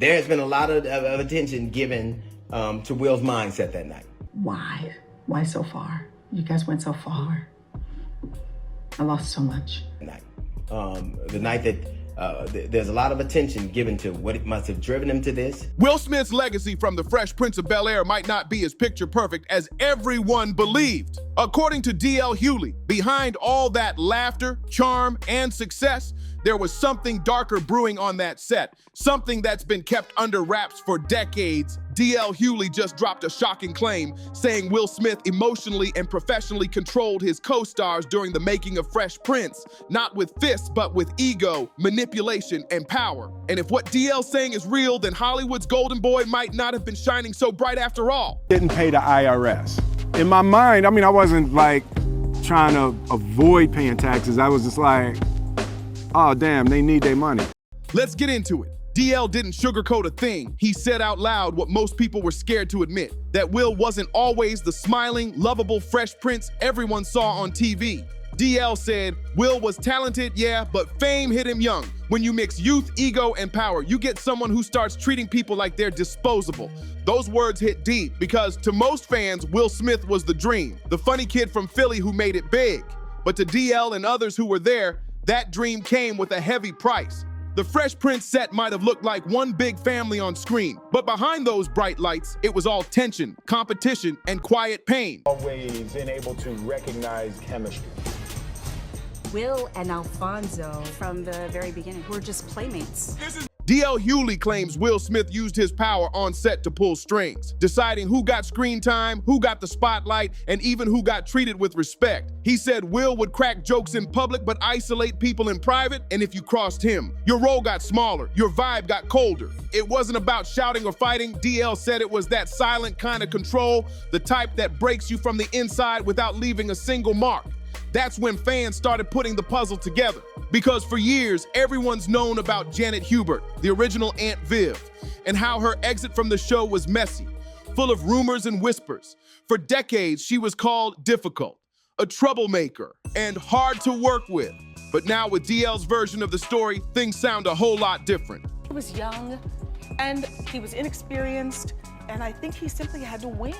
There has been a lot of attention given to Will's mindset that night. Why? Why so far? You guys went so far. I lost so much. The night that there's a lot of attention given to what it must have driven him to this. Will Smith's legacy from the Fresh Prince of Bel-Air might not be as picture perfect as everyone believed. According to D.L. Hughley, behind all that laughter, charm, and success, there was something darker brewing on that set, something that's been kept under wraps for decades. D.L. Hughley just dropped a shocking claim, saying Will Smith emotionally and professionally controlled his co-stars during the making of Fresh Prince, not with fists, but with ego, manipulation, and power. And if what D.L.'s saying is real, then Hollywood's golden boy might not have been shining so bright after all. Didn't pay the IRS. In my mind, I mean, I wasn't like trying to avoid paying taxes. I was just like, oh, damn, they need their money. Let's get into it. DL didn't sugarcoat a thing. He said out loud what most people were scared to admit, that Will wasn't always the smiling, lovable Fresh Prince everyone saw on TV. DL said, Will was talented, yeah, but fame hit him young. When you mix youth, ego, and power, you get someone who starts treating people like they're disposable. Those words hit deep because to most fans, Will Smith was the dream, the funny kid from Philly who made it big. But to DL and others who were there, that dream came with a heavy price. The Fresh Prince set might have looked like one big family on screen, but behind those bright lights, it was all tension, competition, and quiet pain. Always been able to recognize chemistry. Will and Alfonso, from the very beginning, were just playmates. D.L. Hughley claims Will Smith used his power on set to pull strings, deciding who got screen time, who got the spotlight, and even who got treated with respect. He said Will would crack jokes in public but isolate people in private, and if you crossed him, your role got smaller, your vibe got colder. It wasn't about shouting or fighting. D.L. said it was that silent kind of control, the type that breaks you from the inside without leaving a single mark. That's when fans started putting the puzzle together. Because for years, everyone's known about Janet Hubert, the original Aunt Viv, and how her exit from the show was messy, full of rumors and whispers. For decades, she was called difficult, a troublemaker, and hard to work with. But now with DL's version of the story, things sound a whole lot different. He was young, and he was inexperienced, and I think he simply had to win.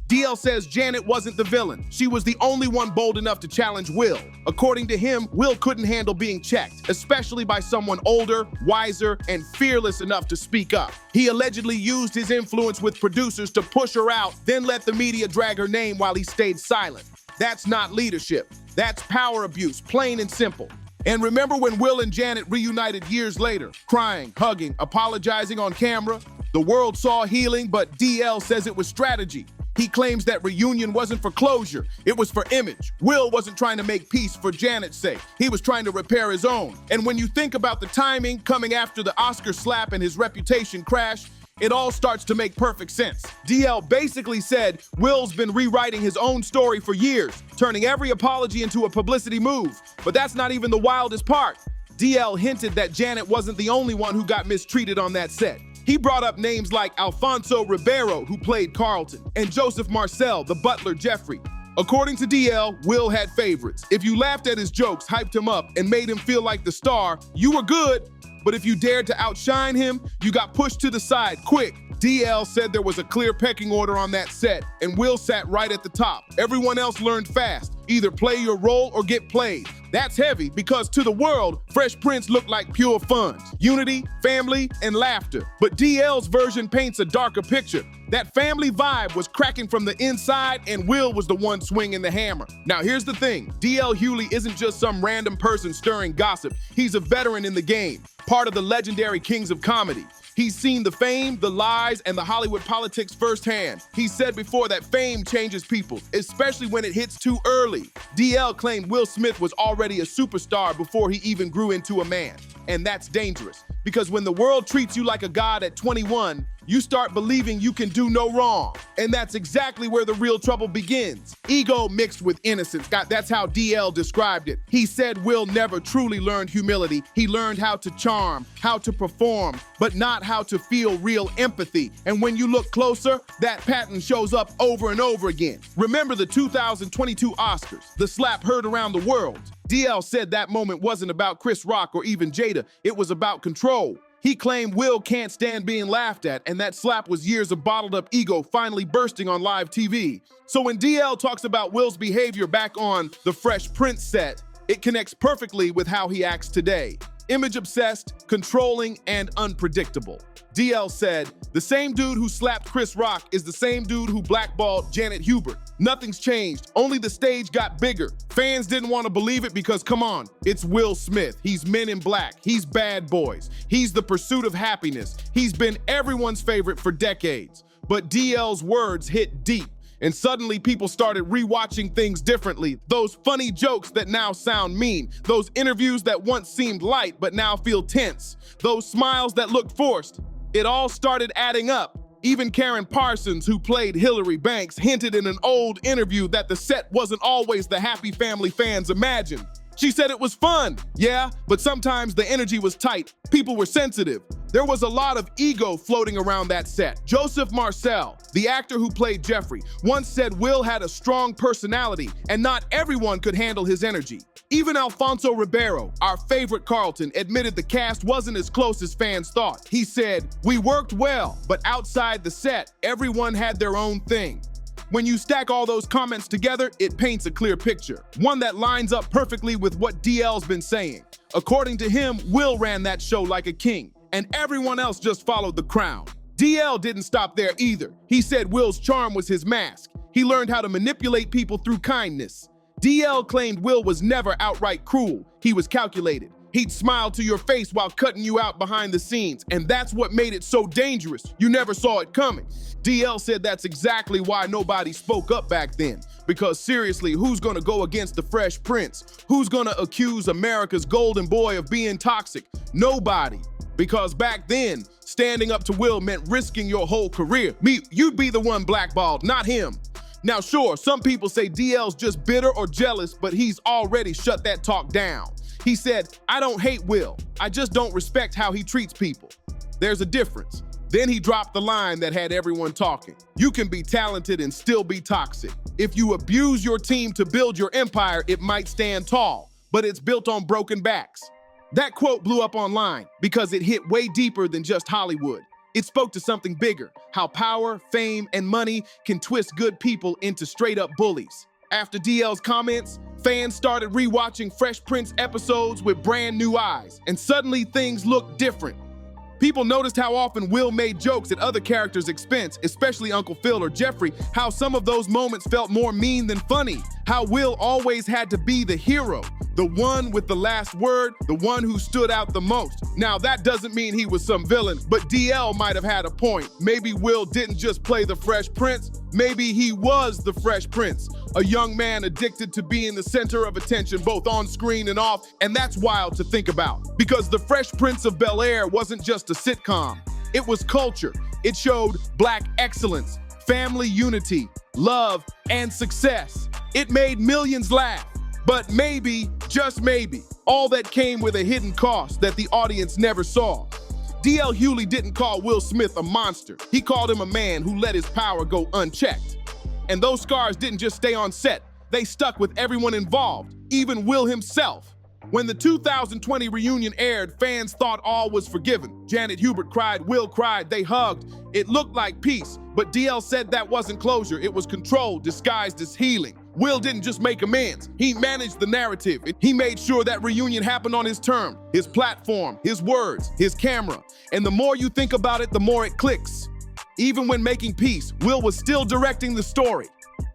DL says Janet wasn't the villain. She was the only one bold enough to challenge Will. According to him, Will couldn't handle being checked, especially by someone older, wiser, and fearless enough to speak up. He allegedly used his influence with producers to push her out, then let the media drag her name while he stayed silent. That's not leadership. That's power abuse, plain and simple. And remember when Will and Janet reunited years later, crying, hugging, apologizing on camera? The world saw healing, but DL says it was strategy. He claims that reunion wasn't for closure, it was for image. Will wasn't trying to make peace for Janet's sake. He was trying to repair his own. And when you think about the timing coming after the Oscar slap and his reputation crash, it all starts to make perfect sense. DL basically said Will's been rewriting his own story for years, turning every apology into a publicity move. But that's not even the wildest part. DL hinted that Janet wasn't the only one who got mistreated on that set. He brought up names like Alfonso Ribeiro, who played Carlton, and Joseph Marcel, the butler Jeffrey. According to DL, Will had favorites. If you laughed at his jokes, hyped him up, and made him feel like the star, you were good. But if you dared to outshine him, you got pushed to the side quick. DL said there was a clear pecking order on that set, and Will sat right at the top. Everyone else learned fast. Either play your role or get played. That's heavy because to the world, Fresh Prince looked like pure fun, unity, family, and laughter. But DL's version paints a darker picture. That family vibe was cracking from the inside, and Will was the one swinging the hammer. Now here's the thing, DL Hughley isn't just some random person stirring gossip. He's a veteran in the game, part of the legendary Kings of Comedy. He's seen the fame, the lies, and the Hollywood politics firsthand. He said before that fame changes people, especially when it hits too early. DL claimed Will Smith was already a superstar before he even grew into a man. And that's dangerous, because when the world treats you like a god at 21, you start believing you can do no wrong. And that's exactly where the real trouble begins. Ego mixed with innocence. That's how DL described it. He said Will never truly learned humility. He learned how to charm, how to perform, but not how to feel real empathy. And when you look closer, that pattern shows up over and over again. Remember the 2022 Oscars, the slap heard around the world. DL said that moment wasn't about Chris Rock or even Jada. It was about control. He claimed Will can't stand being laughed at, and that slap was years of bottled up ego finally bursting on live TV. So when DL talks about Will's behavior back on the Fresh Prince set, it connects perfectly with how he acts today. Image obsessed, controlling, and unpredictable. DL said, "The same dude who slapped Chris Rock is the same dude who blackballed Janet Hubert. Nothing's changed, only the stage got bigger. Fans didn't want to believe it because, come on, it's Will Smith. He's Men in Black. He's Bad Boys. He's The Pursuit of Happiness. He's been everyone's favorite for decades." But DL's words hit deep, and suddenly people started rewatching things differently. Those funny jokes that now sound mean. Those interviews that once seemed light but now feel tense. Those smiles that looked forced. It all started adding up. Even Karen Parsons, who played Hillary Banks, hinted in an old interview that the set wasn't always the happy family fans imagined. She said it was fun, yeah, but sometimes the energy was tight. People were sensitive. There was a lot of ego floating around that set. Joseph Marcel, the actor who played Jeffrey, once said Will had a strong personality and not everyone could handle his energy. Even Alfonso Ribeiro, our favorite Carlton, admitted the cast wasn't as close as fans thought. He said, "We worked well, but outside the set, everyone had their own thing." When you stack all those comments together, it paints a clear picture, one that lines up perfectly with what DL's been saying. According to him, Will ran that show like a king, and everyone else just followed the crown. DL didn't stop there either. He said Will's charm was his mask. He learned how to manipulate people through kindness. DL claimed Will was never outright cruel. He was calculated. He'd smile to your face while cutting you out behind the scenes, and that's what made it so dangerous. You never saw it coming. DL said that's exactly why nobody spoke up back then. Because seriously, who's gonna go against the Fresh Prince? Who's gonna accuse America's golden boy of being toxic? Nobody. Because back then, standing up to Will meant risking your whole career. You'd be the one blackballed, not him. Now sure, some people say DL's just bitter or jealous, but he's already shut that talk down. He said, "I don't hate Will. I just don't respect how he treats people. There's a difference." Then he dropped the line that had everyone talking. You can be talented and still be toxic. If you abuse your team to build your empire, it might stand tall, but it's built on broken backs. That quote blew up online because it hit way deeper than just Hollywood. It spoke to something bigger, how power, fame, and money can twist good people into straight-up bullies. After DL's comments, fans started rewatching Fresh Prince episodes with brand new eyes, and suddenly things looked different. People noticed how often Will made jokes at other characters' expense, especially Uncle Phil or Jeffrey, how some of those moments felt more mean than funny, how Will always had to be the hero, the one with the last word, the one who stood out the most. Now that doesn't mean he was some villain, but DL might have had a point. Maybe Will didn't just play the Fresh Prince, maybe he was the Fresh Prince, a young man addicted to being the center of attention both on screen and off, and that's wild to think about. Because the Fresh Prince of Bel-Air wasn't just a sitcom, it was culture. It showed Black excellence, family unity, love, and success. It made millions laugh. But maybe, just maybe, all that came with a hidden cost that the audience never saw. DL Hughley didn't call Will Smith a monster. He called him a man who let his power go unchecked. And those scars didn't just stay on set. They stuck with everyone involved, even Will himself. When the 2020 reunion aired, fans thought all was forgiven. Janet Hubert cried, Will cried, they hugged. It looked like peace, but DL said that wasn't closure. It was control disguised as healing. Will didn't just make amends, he managed the narrative. He made sure that reunion happened on his term, his platform, his words, his camera. And the more you think about it, the more it clicks. Even when making peace, Will was still directing the story.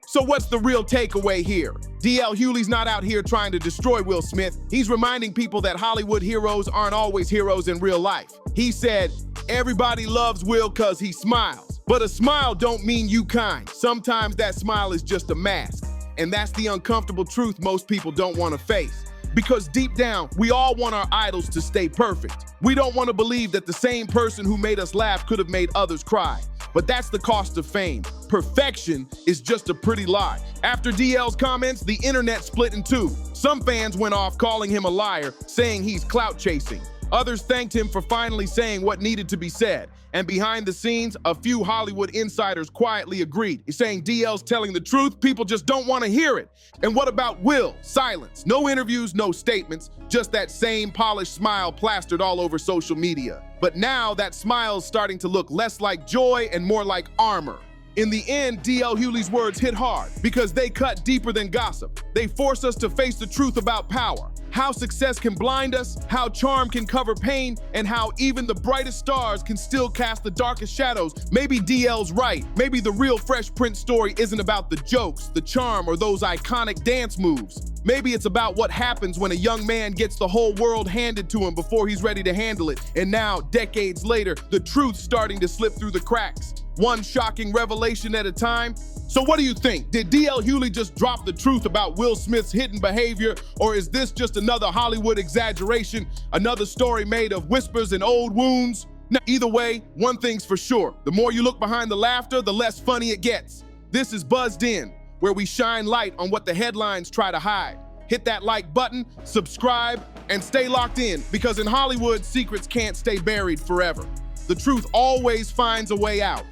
So what's the real takeaway here? DL Hughley's not out here trying to destroy Will Smith. He's reminding people that Hollywood heroes aren't always heroes in real life. He said, everybody loves Will cause he smiles. But a smile don't mean you kind. Sometimes that smile is just a mask. And that's the uncomfortable truth most people don't want to face. Because deep down, we all want our idols to stay perfect. We don't want to believe that the same person who made us laugh could have made others cry. But that's the cost of fame. Perfection is just a pretty lie. After DL's comments, the internet split in two. Some fans went off calling him a liar, saying he's clout chasing. Others thanked him for finally saying what needed to be said. And behind the scenes, a few Hollywood insiders quietly agreed. He's saying DL's telling the truth, people just don't want to hear it. And what about Will? Silence. No interviews, no statements, just that same polished smile plastered all over social media. But now that smile's starting to look less like joy and more like armor. In the end, D.L. Hughley's words hit hard because they cut deeper than gossip. They force us to face the truth about power, how success can blind us, how charm can cover pain, and how even the brightest stars can still cast the darkest shadows. Maybe DL's right. Maybe the real Fresh Prince story isn't about the jokes, the charm, or those iconic dance moves. Maybe it's about what happens when a young man gets the whole world handed to him before he's ready to handle it. And now, decades later, the truth's starting to slip through the cracks. One shocking revelation at a time. So what do you think? Did D.L. Hughley just drop the truth about Will Smith's hidden behavior, or is this just another Hollywood exaggeration, another story made of whispers and old wounds? Now, either way, one thing's for sure. The more you look behind the laughter, the less funny it gets. This is Buzzed In, where we shine light on what the headlines try to hide. Hit that like button, subscribe, and stay locked in, because in Hollywood, secrets can't stay buried forever. The truth always finds a way out.